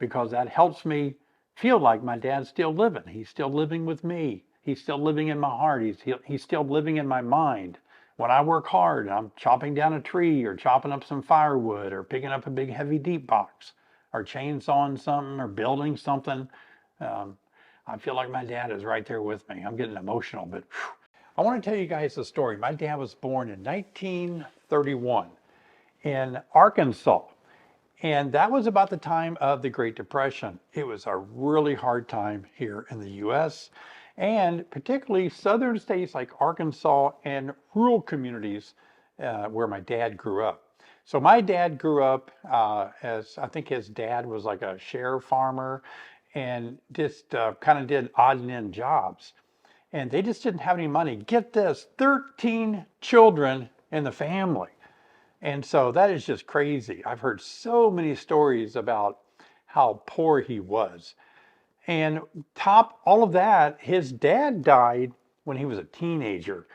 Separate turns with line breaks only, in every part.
because that helps me feel like my dad's still living. He's still living with me. He's still living in my heart. He's still living in my mind. When I work hard, I'm chopping down a tree or chopping up some firewood or picking up a big heavy deep box or chainsawing something or building something. Um, I feel like my dad is right there with me. I'm getting emotional, but whew. I want to tell you guys a story. My dad was born in 1931 in Arkansas. And that was about the time of the Great Depression. It was a really hard time here in the U.S. and particularly southern states like Arkansas and rural communities where my dad grew up. So my dad grew up as, I think his dad was like a share farmer and just kind of did odd and end jobs. And they just didn't have any money. Get this, 13 children in the family. And so that is just crazy. I've heard so many stories about how poor he was. And top all of that, his dad died when he was a teenager.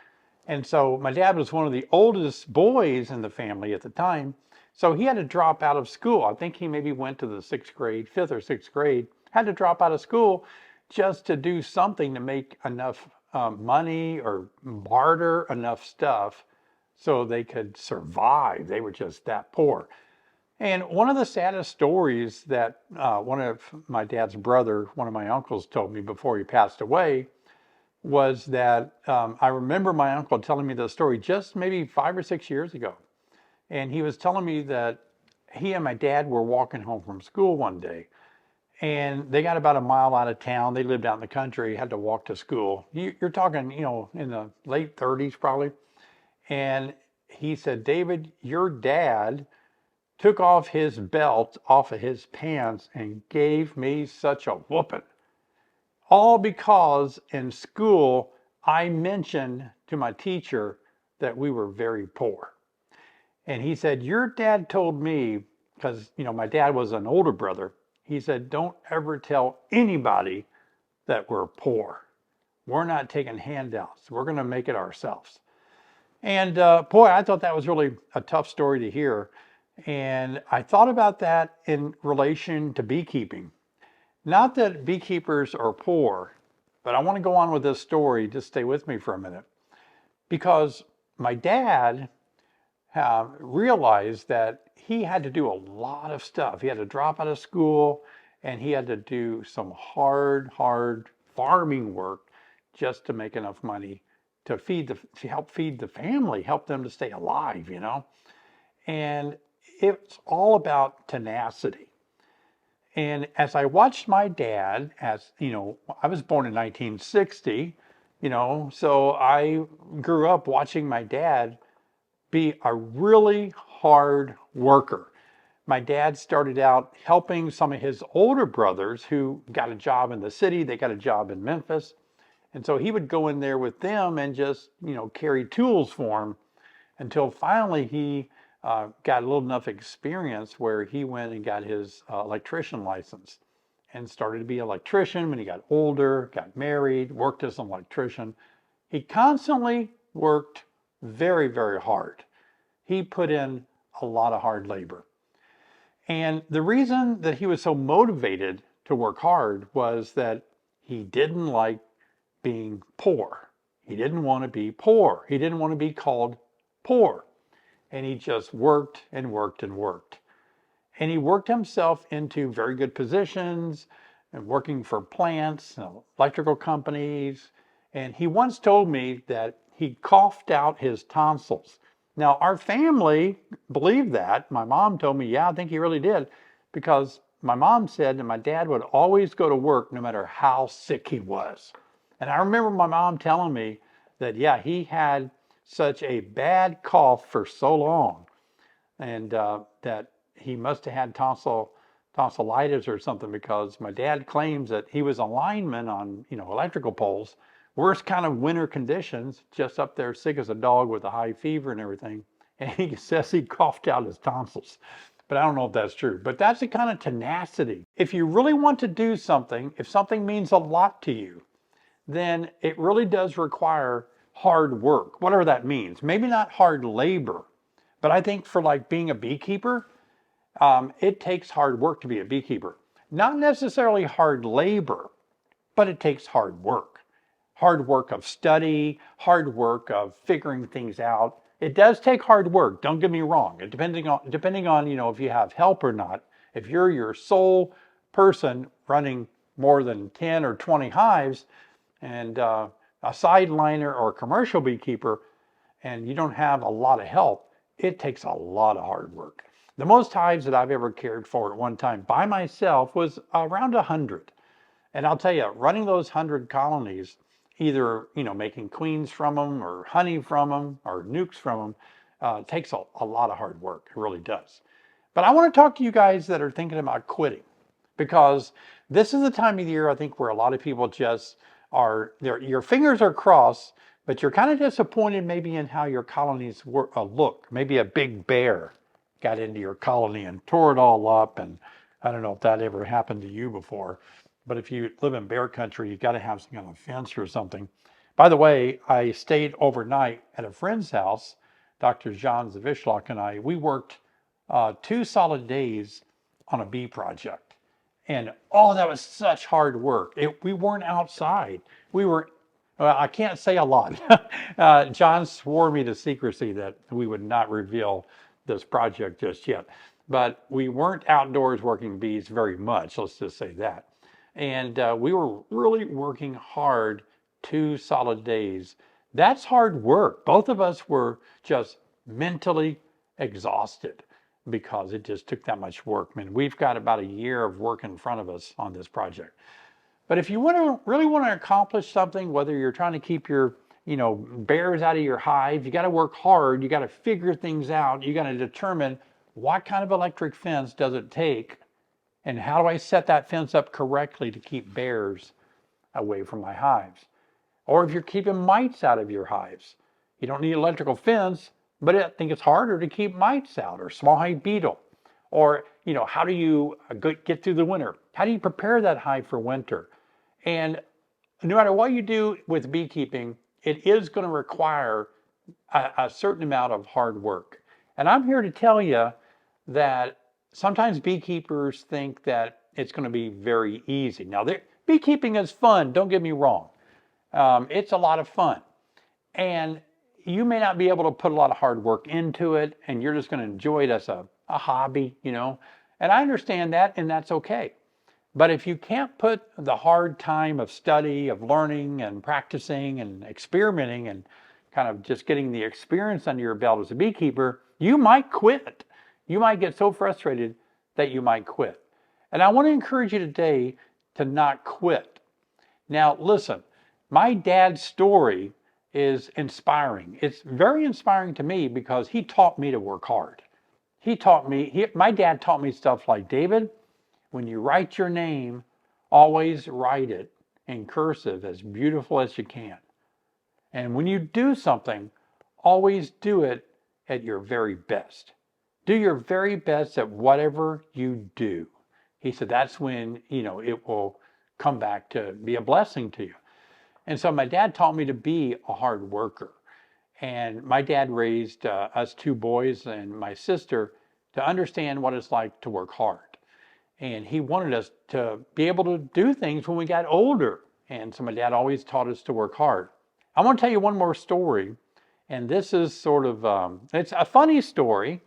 And so my dad was one of the oldest boys in the family at the time. So he had to drop out of school. I think he maybe went to the sixth grade, fifth or sixth grade, had to drop out of school just to do something to make enough money or barter enough stuff so they could survive. They were just that poor. And one of the saddest stories that one of my dad's brother, one of my uncles, told me before he passed away was that I remember my uncle telling me the story just maybe 5 or 6 years ago. And he was telling me that he and my dad were walking home from school one day. And they got about a mile out of town. They lived out in the country, had to walk to school. You're talking, in the late 30s probably. And he said, David, your dad took off his belt off of his pants and gave me such a whooping. All because in school, I mentioned to my teacher that we were very poor. And he said, your dad told me, because, my dad was an older brother. He said, don't ever tell anybody that we're poor. We're not taking handouts. We're going to make it ourselves. And boy, I thought that was really a tough story to hear. And I thought about that in relation to beekeeping. Not that beekeepers are poor, but I want to go on with this story. Just stay with me for a minute. Because my dad realized that he had to do a lot of stuff. He had to drop out of school and he had to do some hard farming work just to make enough money to help feed the family, help them to stay alive, And it's all about tenacity. And as I watched my dad, I was born in 1960, so I grew up watching my dad be a really hard worker. My dad started out helping some of his older brothers who got a job in the city. They got a job in Memphis. And so he would go in there with them and just, carry tools for them until finally he got a little enough experience where he went and got his electrician license and started to be an electrician when he got older, got married, worked as an electrician. He constantly worked very, very hard. He put in a lot of hard labor. And the reason that he was so motivated to work hard was that he didn't like being poor. He didn't want to be poor. He didn't want to be called poor. And he just worked and worked and worked. And he worked himself into very good positions and working for plants, electrical companies. And he once told me that he coughed out his tonsils. Now, our family believed that. My mom told me, yeah, I think he really did. Because my mom said that my dad would always go to work no matter how sick he was. And I remember my mom telling me that, yeah, he had such a bad cough for so long and that he must have had tonsillitis or something, because my dad claims that he was a lineman on, electrical poles, worst kind of winter conditions, just up there sick as a dog with a high fever and everything. And he says he coughed out his tonsils. But I don't know if that's true. But that's the kind of tenacity. If you really want to do something, if something means a lot to you, then it really does require hard work, whatever that means. Maybe not hard labor, but I think for like being a beekeeper, it takes hard work to be a beekeeper. Not necessarily hard labor, but it takes hard work. Hard work of study, hard work of figuring things out. It does take hard work, don't get me wrong. Depending on, if you have help or not. If you're your sole person running more than 10 or 20 hives and a sideliner or a commercial beekeeper, and you don't have a lot of help, it takes a lot of hard work. The most hives that I've ever cared for at one time by myself was around 100. And I'll tell you, running those 100 colonies, either, making queens from them or honey from them or nukes from them, takes a lot of hard work. It really does. But I want to talk to you guys that are thinking about quitting, because this is the time of the year, I think, where a lot of people just your fingers are crossed, but you're kind of disappointed maybe in how your colonies look. Maybe a big bear got into your colony and tore it all up. And I don't know if that ever happened to you before, but if you live in bear country, you've got to have some kind of fence or something. By the way, I stayed overnight at a friend's house. Dr. John Zavishlock and I, we worked 2 solid days on a bee project. And that was such hard work. We weren't outside. We were, I can't say a lot. John swore me to secrecy that we would not reveal this project just yet. But we weren't outdoors working bees very much, let's just say that. And we were really working hard 2 solid days. That's hard work. Both of us were just mentally exhausted because it just took that much work. I mean, we've got about a year of work in front of us on this project. But if you really want to accomplish something, whether you're trying to keep your bears out of your hive, you got to work hard. You got to figure things out. You got to determine what kind of electric fence does it take, and how do I set that fence up correctly to keep bears away from my hives. Or if you're keeping mites out of your hives, you don't need an electrical fence, but I think it's harder to keep mites out, or small hive beetle. Or, how do you get through the winter? How do you prepare that hive for winter? And no matter what you do with beekeeping, it is going to require a certain amount of hard work. And I'm here to tell you that sometimes beekeepers think that it's going to be very easy. Now, beekeeping is fun, don't get me wrong. It's a lot of fun. And you may not be able to put a lot of hard work into it, and you're just going to enjoy it as a hobby, And I understand that, and that's okay. But if you can't put the hard time of study, of learning and practicing and experimenting and kind of just getting the experience under your belt as a beekeeper, you might quit. You might get so frustrated that you might quit. And I want to encourage you today to not quit. Now, listen, my dad's story is inspiring. It's very inspiring to me because he taught me to work hard. My dad taught me stuff like, David, when you write your name, always write it in cursive as beautiful as you can. And when you do something, always do it at your very best. Do your very best at whatever you do. He said that's when, it will come back to be a blessing to you. And so my dad taught me to be a hard worker. And my dad raised us 2 boys and my sister to understand what it's like to work hard. And he wanted us to be able to do things when we got older. And so my dad always taught us to work hard. I want to tell you one more story. And this is sort of, it's a funny story.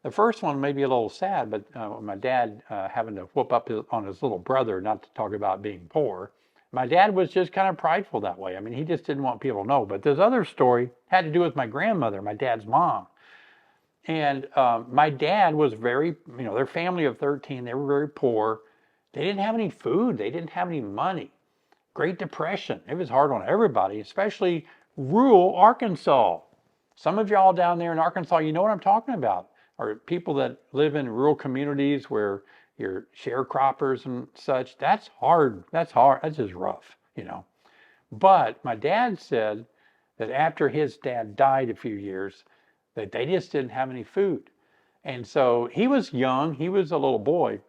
The first one may be a little sad, but my dad having to whoop up on his little brother, not to talk about being poor. My dad was just kind of prideful that way. I mean, he just didn't want people to know. But this other story had to do with my grandmother, my dad's mom. And my dad was very, their family of 13, they were very poor. They didn't have any food. They didn't have any money. Great Depression. It was hard on everybody, especially rural Arkansas. Some of y'all down there in Arkansas, you know what I'm talking about. Or people that live in rural communities where you're sharecroppers and such. That's hard. That's just rough, But my dad said that after his dad died a few years, that they just didn't have any food. And so he was young. He was a little boy.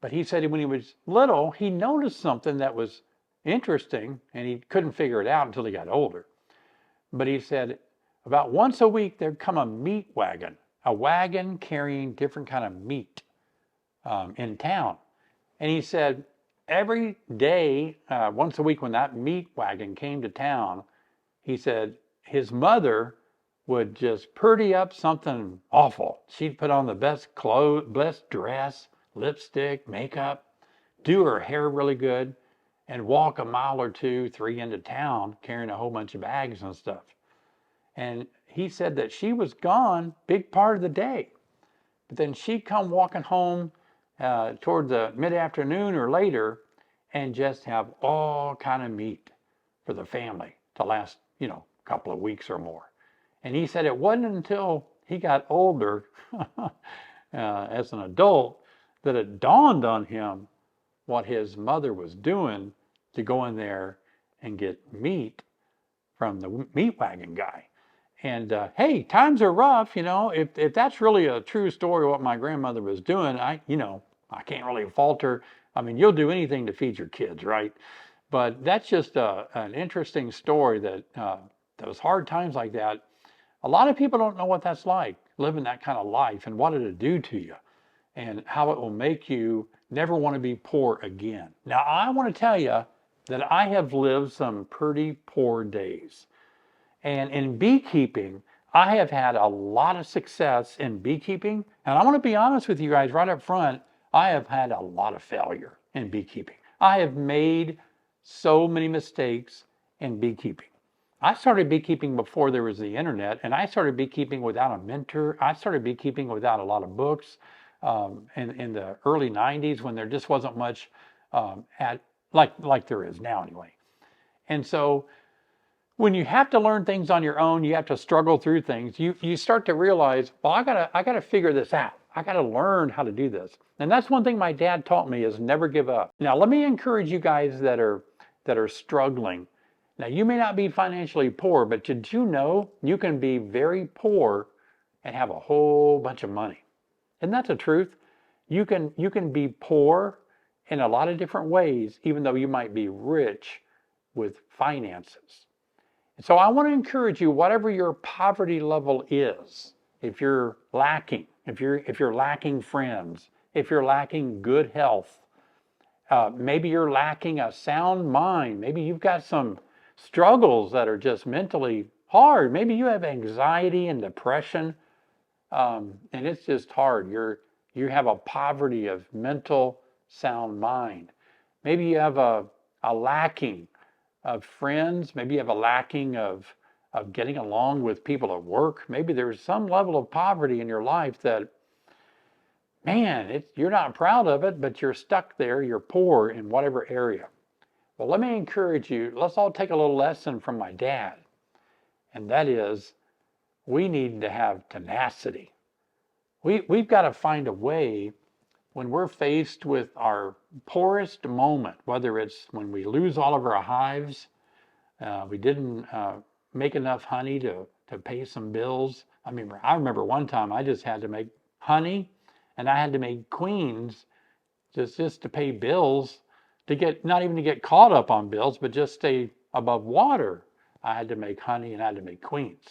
But he said when he was little, he noticed something that was interesting, and he couldn't figure it out until he got older. But he said about once a week, there'd come a meat wagon, a wagon carrying different kind of meat in town. And he said every day, once a week when that meat wagon came to town, he said his mother would just pretty up something awful. She'd put on the best clothes, best dress, lipstick, makeup, do her hair really good, and walk a mile or two, three into town carrying a whole bunch of bags and stuff. And he said that she was gone big part of the day. But then she'd come walking home toward the mid-afternoon or later and just have all kind of meat for the family to last, a couple of weeks or more. And he said it wasn't until he got older as an adult that it dawned on him what his mother was doing to go in there and get meat from the meat wagon guy. And hey, times are rough, if that's really a true story of what my grandmother was doing, I can't really fault her. I mean, you'll do anything to feed your kids, right? But that's just an interesting story that those hard times like that, a lot of people don't know what that's like, living that kind of life and what it'll do to you and how it will make you never want to be poor again. Now, I want to tell you that I have lived some pretty poor days. And in beekeeping, I have had a lot of success in beekeeping. And I want to be honest with you guys right up front, I have had a lot of failure in beekeeping. I have made so many mistakes in beekeeping. I started beekeeping before there was the internet, and I started beekeeping without a mentor. I started beekeeping without a lot of books in the early 90s when there just wasn't much like there is now anyway. And so when you have to learn things on your own, you have to struggle through things, you start to realize, well, I gotta figure this out. I gotta learn how to do this. And that's one thing my dad taught me is never give up. Now, let me encourage you guys that are struggling. Now, you may not be financially poor, but did you know you can be very poor and have a whole bunch of money? Isn't that the truth? You can be poor in a lot of different ways, even though you might be rich with finances. So I want to encourage you, whatever your poverty level is, if you're lacking, if you're lacking friends, if you're lacking good health, maybe you're lacking a sound mind, maybe you've got some struggles that are just mentally hard, maybe you have anxiety and depression, and it's just hard. You have a poverty of mental sound mind. Maybe you have a lacking of friends. Maybe you have a lacking of getting along with people at work. Maybe there's some level of poverty in your life that, man, you're not proud of it, but you're stuck there. You're poor in whatever area. Well, let me encourage you. Let's all take a little lesson from my dad. And that is, we need to have tenacity. We've got to find a way when we're faced with our poorest moment, whether it's when we lose all of our hives, we didn't make enough honey to pay some bills. I remember one time I just had to make honey and I had to make queens just to pay bills, to get, not even to get caught up on bills, but just stay above water. I had to make honey and I had to make queens.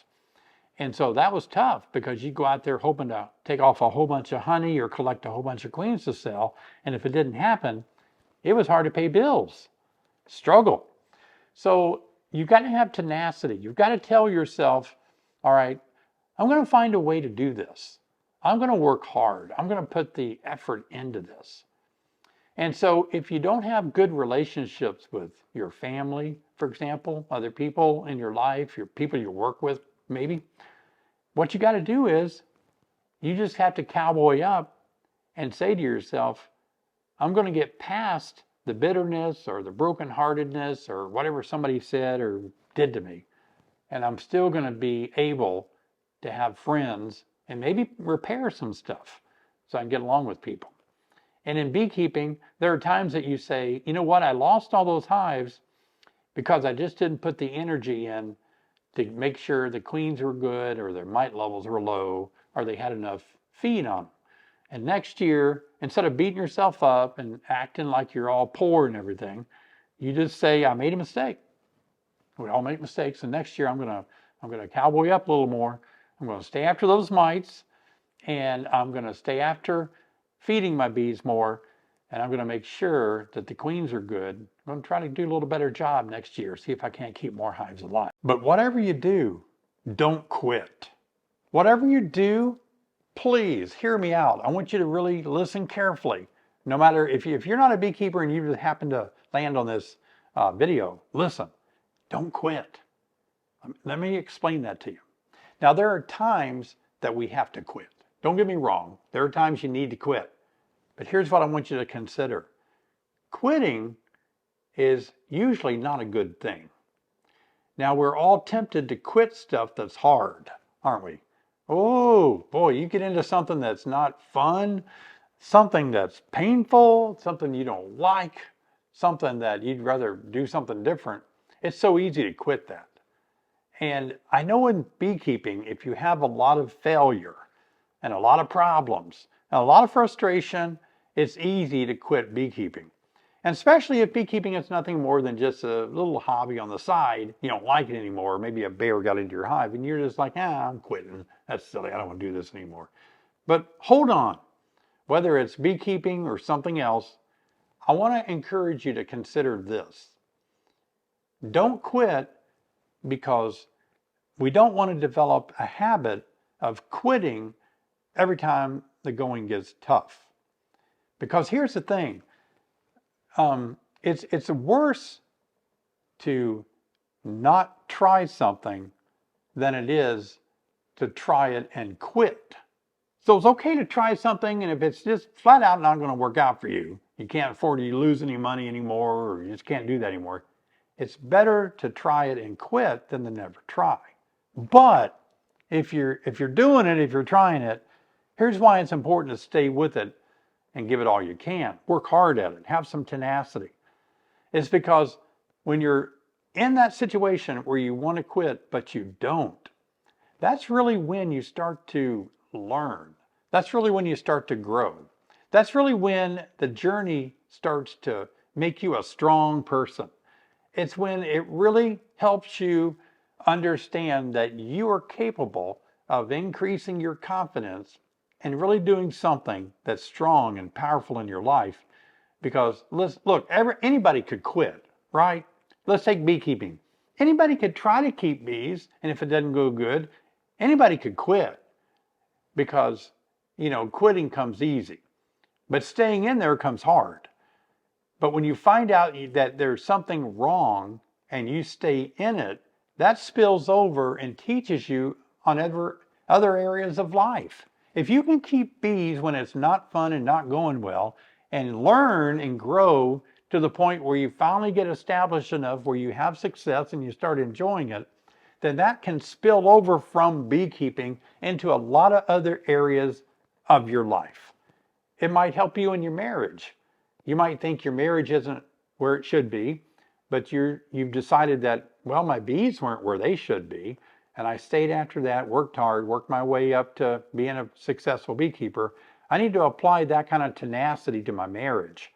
And so that was tough because you go out there hoping to take off a whole bunch of honey or collect a whole bunch of queens to sell. And if it didn't happen, it was hard to pay bills. Struggle. So you've got to have tenacity. You've got to tell yourself, all right, I'm going to find a way to do this. I'm going to work hard. I'm going to put the effort into this. And so if you don't have good relationships with your family, for example, other people in your life, your people you work with, maybe, what you got to do is you just have to cowboy up and say to yourself, I'm going to get past the bitterness or the brokenheartedness or whatever somebody said or did to me. And I'm still going to be able to have friends and maybe repair some stuff so I can get along with people. And in beekeeping, there are times that you say, you know what, I lost all those hives because I just didn't put the energy in to make sure the queens were good or their mite levels were low or they had enough feed on them. And next year, instead of beating yourself up and acting like you're all poor and everything, you just say, I made a mistake. We all make mistakes, and next year I'm gonna cowboy up a little more. I'm gonna stay after those mites, and I'm gonna stay after feeding my bees more, and I'm going to make sure that the queens are good. I'm going to try to do a little better job next year, see if I can't keep more hives alive. But whatever you do, don't quit. Whatever you do, please hear me out. I want you to really listen carefully. No matter if you're not a beekeeper and you just happen to land on this video, listen, don't quit. Let me explain that to you. Now, there are times that we have to quit. Don't get me wrong. There are times you need to quit. But here's what I want you to consider. Quitting is usually not a good thing. Now, we're all tempted to quit stuff that's hard, aren't we? Oh, boy, you get into something that's not fun, something that's painful, something you don't like, something that you'd rather do something different. It's so easy to quit that. And I know in beekeeping, if you have a lot of failure and a lot of problems and a lot of frustration, it's easy to quit beekeeping. And especially if beekeeping is nothing more than just a little hobby on the side, you don't like it anymore, maybe a bear got into your hive and you're just like, I'm quitting. That's silly, I don't want to do this anymore. But hold on, whether it's beekeeping or something else, I want to encourage you to consider this. Don't quit, because we don't want to develop a habit of quitting every time the going gets tough. Because here's the thing, it's worse to not try something than it is to try it and quit. So it's okay to try something, and if it's just flat out not going to work out for you, you can't afford to lose any money anymore, or you just can't do that anymore, it's better to try it and quit than to never try. But if you're doing it, if you're trying it, here's why it's important to stay with it and give it all you can. Work hard at it. Have some tenacity. It's because when you're in that situation where you want to quit, but you don't, that's really when you start to learn. That's really when you start to grow. That's really when the journey starts to make you a strong person. It's when it really helps you understand that you are capable of increasing your confidence and really doing something that's strong and powerful in your life. Because look, anybody could quit, right? Let's take beekeeping. Anybody could try to keep bees, and if it doesn't go good, anybody could quit, because, quitting comes easy, but staying in there comes hard. But when you find out that there's something wrong and you stay in it, that spills over and teaches you on other areas of life. If you can keep bees when it's not fun and not going well, and learn and grow to the point where you finally get established enough where you have success and you start enjoying it, then that can spill over from beekeeping into a lot of other areas of your life. It might help you in your marriage. You might think your marriage isn't where it should be, but you've decided that, well, my bees weren't where they should be, and I stayed after that, worked hard, worked my way up to being a successful beekeeper. I need to apply that kind of tenacity to my marriage.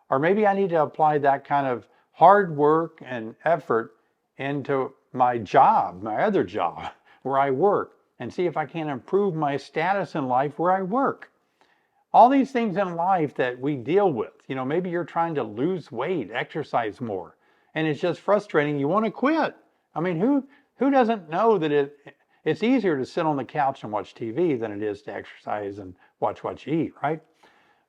Or maybe I need to apply that kind of hard work and effort into my job, my other job, where I work, and see if I can improve my status in life where I work. All these things in life that we deal with, maybe you're trying to lose weight, exercise more, and it's just frustrating. You want to quit. I mean, who doesn't know that it's easier to sit on the couch and watch TV than it is to exercise and watch what you eat, right?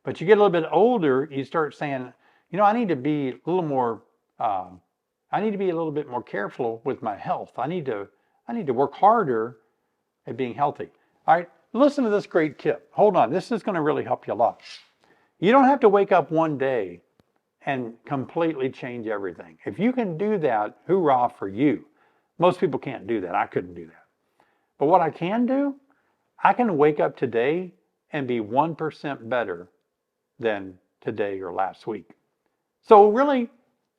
But you get a little bit older, you start saying, I need to be a little more, I need to be a little bit more careful with my health. I need to work harder at being healthy. All right, listen to this great tip. Hold on, this is going to really help you a lot. You don't have to wake up one day and completely change everything. If you can do that, hoorah for you. Most people can't do that. I couldn't do that. But what I can do, I can wake up today and be 1% better than today or last week. So really,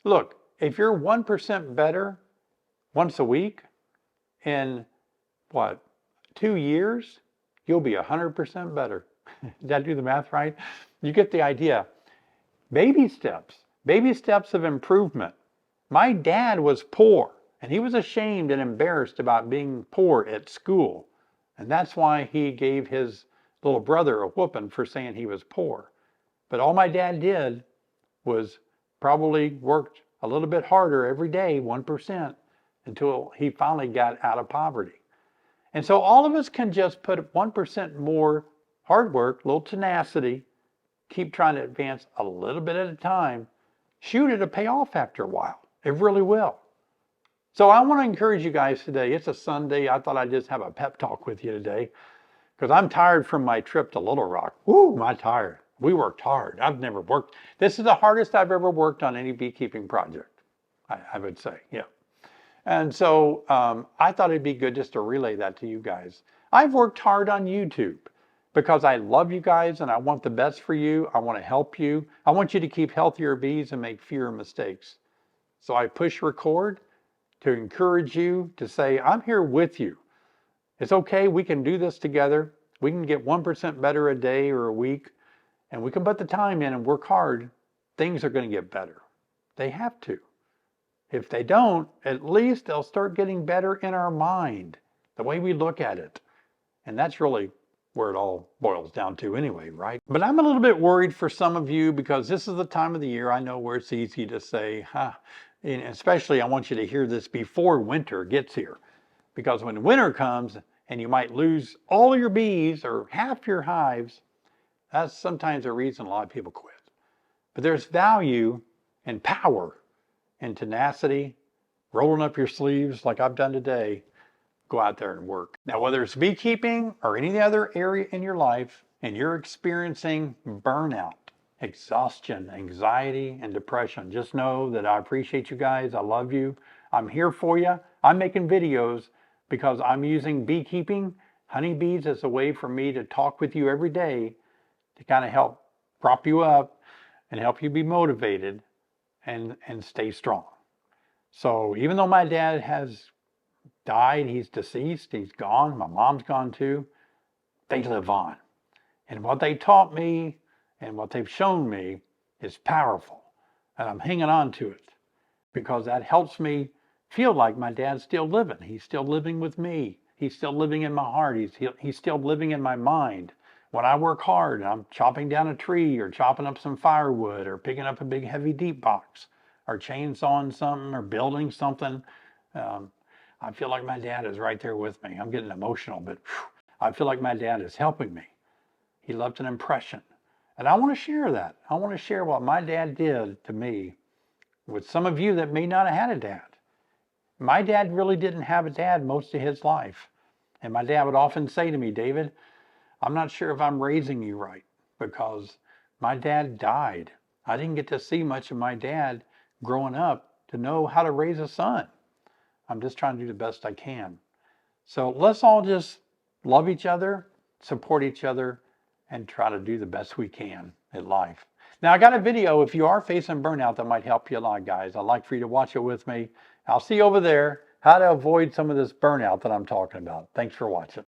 look, if you're 1% better once a week, in 2 years, you'll be 100% better. Did I do the math right? You get the idea. Baby steps of improvement. My dad was poor, and he was ashamed and embarrassed about being poor at school. And that's why he gave his little brother a whooping for saying he was poor. But all my dad did was probably worked a little bit harder every day, 1%, until he finally got out of poverty. And so all of us can just put 1% more hard work, a little tenacity, keep trying to advance a little bit at a time. Shoot, it'll pay off after a while. It really will. So I want to encourage you guys today. It's a Sunday. I thought I'd just have a pep talk with you today because I'm tired from my trip to Little Rock. Woo, am I tired. We worked hard. I've never worked. This is the hardest I've ever worked on any beekeeping project, I would say, yeah. And so I thought it'd be good just to relay that to you guys. I've worked hard on YouTube because I love you guys and I want the best for you. I want to help you. I want you to keep healthier bees and make fewer mistakes. So I push record to encourage you to say, I'm here with you. It's okay. We can do this together. We can get 1% better a day or a week, and we can put the time in and work hard. Things are going to get better. They have to. If they don't, at least they'll start getting better in our mind, the way we look at it. And that's really where it all boils down to anyway, right? But I'm a little bit worried for some of you because this is the time of the year, I know, where it's easy to say, and especially I want you to hear this before winter gets here. Because when winter comes and you might lose all your bees or half your hives, that's sometimes a reason a lot of people quit. But there's value and power and tenacity, rolling up your sleeves like I've done today, go out there and work. Now, whether it's beekeeping or any other area in your life and you're experiencing burnout, exhaustion, anxiety, and depression, just know that I appreciate you guys. I love you. I'm here for you. I'm making videos because I'm using beekeeping, honeybees, as a way for me to talk with you every day to kind of help prop you up and help you be motivated and stay strong. So even though my dad has died, he's deceased, he's gone, my mom's gone too, they live on. And what they taught me and what they've shown me is powerful. And I'm hanging on to it because that helps me feel like my dad's still living. He's still living with me. He's still living in my heart. He's still living in my mind. When I work hard, I'm chopping down a tree or chopping up some firewood or picking up a big heavy deep box or chainsawing something or building something. I feel like my dad is right there with me. I'm getting emotional, but I feel like my dad is helping me. He left an impression. And I want to share that. I want to share what my dad did to me with some of you that may not have had a dad. My dad really didn't have a dad most of his life. And my dad would often say to me, David, I'm not sure if I'm raising you right because my dad died. I didn't get to see much of my dad growing up to know how to raise a son. I'm just trying to do the best I can. So let's all just love each other, support each other, and try to do the best we can in life. Now, I got a video if you are facing burnout that might help you a lot, guys. I'd like for you to watch it with me. I'll see you over there, how to avoid some of this burnout that I'm talking about. Thanks for watching.